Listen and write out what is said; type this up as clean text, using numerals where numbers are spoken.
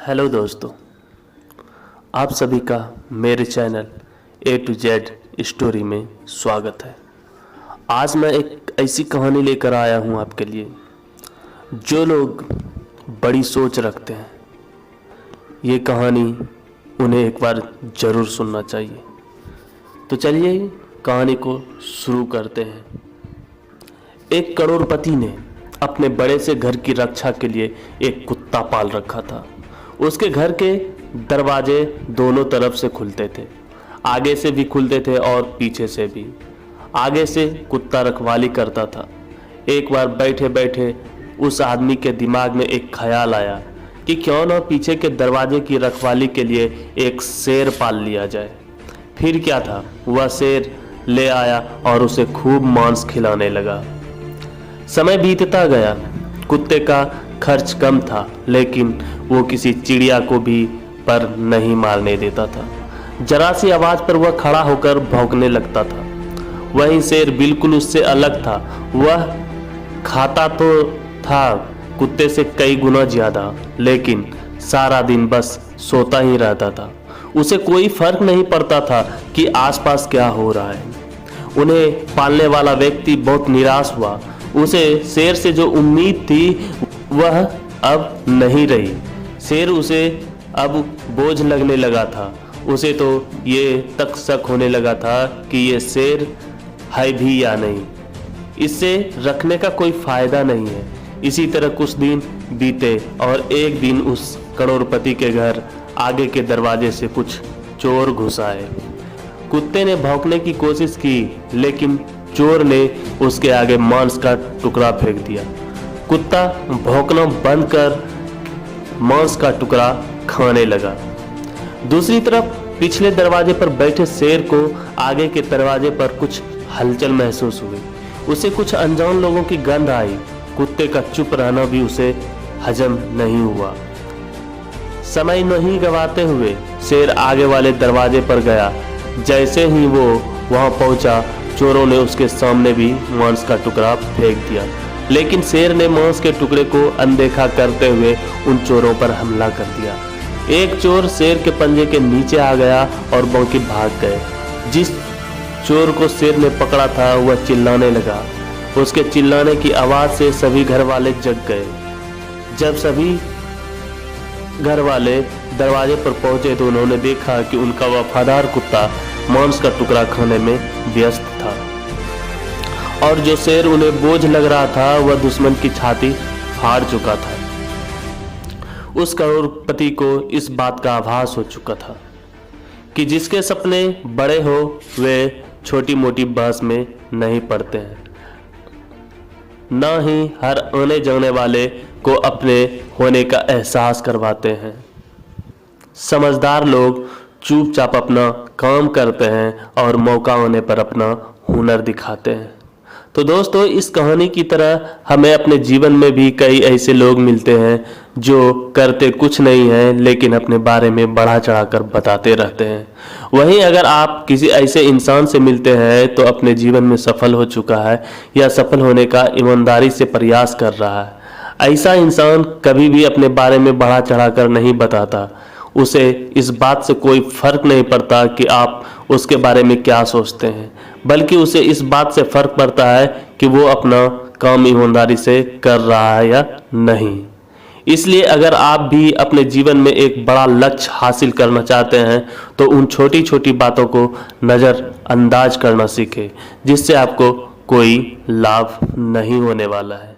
Hello दोस्तों, आप सभी का मेरे channel A to Z story में स्वागत है। आज मैं एक ऐसी कहानी लेकर आया हूँ आपके लिए। जो लोग बड़ी सोच रखते हैं, ये कहानी उन्हें एक बार ज़रूर सुनना चाहिए। तो चलिए कहानी को शुरू करते हैं। एक करोड़पति ने अपने बड़े से घर की रक्षा के लिए एक कुत्ता पाल रखा था। उसके घर के दरवाजे दोनों तरफ से खुलते थे, आगे से भी खुलते थे और पीछे से भी। आगे से कुत्ता रखवाली करता था। एक बार बैठे बैठे उस आदमी के दिमाग में एक ख्याल आया कि क्यों ना पीछे के दरवाजे की रखवाली के लिए एक शेर पाल लिया जाए। फिर क्या था, वह शेर ले आया और उसे खूब मांस खिलाने लगा। समय बीतता गया, कुत्ते का खर्च कम था, लेकिन वो किसी चिड़िया को भी पर नहीं मारने देता था। जरा सी आवाज पर वह खड़ा होकर भौंकने लगता था। वही शेर बिल्कुल उससे अलग था। वह खाता तो था कुत्ते से कई गुना ज्यादा, लेकिन सारा दिन बस सोता ही रहता था। उसे कोई फर्क नहीं पड़ता था कि आसपास क्या हो रहा है। उन्हें पालने वाला व्यक्ति बहुत निराश हुआ। उसे शेर से जो उम्मीद थी वह अब नहीं रही। शेर उसे अब बोझ लगने लगा था। उसे तो ये तक शक होने लगा था कि ये शेर है भी या नहीं, इससे रखने का कोई फायदा नहीं है। इसी तरह कुछ दिन बीते और एक दिन उस करोड़पति के घर आगे के दरवाजे से कुछ चोर घुस आए। कुत्ते ने भौंकने की कोशिश की, लेकिन चोर ने उसके आगे मांस का टुकड़ा फेंक दिया। कुत्ता भौंकना बंद कर मांस का टुकड़ा खाने लगा। दूसरी तरफ पिछले दरवाजे पर बैठे शेर को आगे के दरवाजे पर कुछ हलचल महसूस हुई। उसे कुछ अनजान लोगों की गंध आई। कुत्ते का चुप रहना भी उसे हजम नहीं हुआ। समय नहीं गंवाते हुए शेर आगे वाले दरवाजे पर गया। जैसे ही वो वहां पहुंचा, चोरों ने उसके सामने भी मांस का टुकड़ा फेंक दिया, लेकिन शेर ने मांस के टुकड़े को अनदेखा करते हुए उन चोरों पर हमला कर दिया। एक चोर शेर के पंजे के नीचे आ गया और बाकी भाग गए। जिस चोर को शेर ने पकड़ा था वह चिल्लाने लगा। उसके चिल्लाने की आवाज से सभी घर वाले जग गए। जब सभी घर वाले दरवाजे पर पहुंचे तो उन्होंने देखा कि उनका वफादार कुत्ता मांस का टुकड़ा खाने में व्यस्त था, और जो शेर उन्हें बोझ लग रहा था वह दुश्मन की छाती फाड़ चुका था। उस करोड़पति को इस बात का आभास हो चुका था कि जिसके सपने बड़े हो वे छोटी मोटी बहस में नहीं पड़ते हैं, न ही हर आने जाने वाले को अपने होने का एहसास करवाते हैं। समझदार लोग चुपचाप अपना काम करते हैं और मौका होने पर अपना हुनर दिखाते हैं। तो दोस्तों, इस कहानी की तरह हमें अपने जीवन में भी कई ऐसे लोग मिलते हैं जो करते कुछ नहीं हैं, लेकिन अपने बारे में बढ़ा चढ़ाकर बताते रहते हैं। वहीं अगर आप किसी ऐसे इंसान से मिलते हैं तो अपने जीवन में सफल हो चुका है या सफल होने का ईमानदारी से प्रयास कर रहा है, ऐसा इंसान कभी भी अपने बारे में बढ़ा चढ़ाकर नहीं बताता। उसे इस बात से कोई फर्क नहीं पड़ता कि आप उसके बारे में क्या सोचते हैं, बल्कि उसे इस बात से फर्क पड़ता है कि वो अपना काम ईमानदारी से कर रहा है या नहीं। इसलिए अगर आप भी अपने जीवन में एक बड़ा लक्ष्य हासिल करना चाहते हैं तो उन छोटी छोटी बातों को नज़रअंदाज करना सीखें, जिससे आपको कोई लाभ नहीं होने वाला है।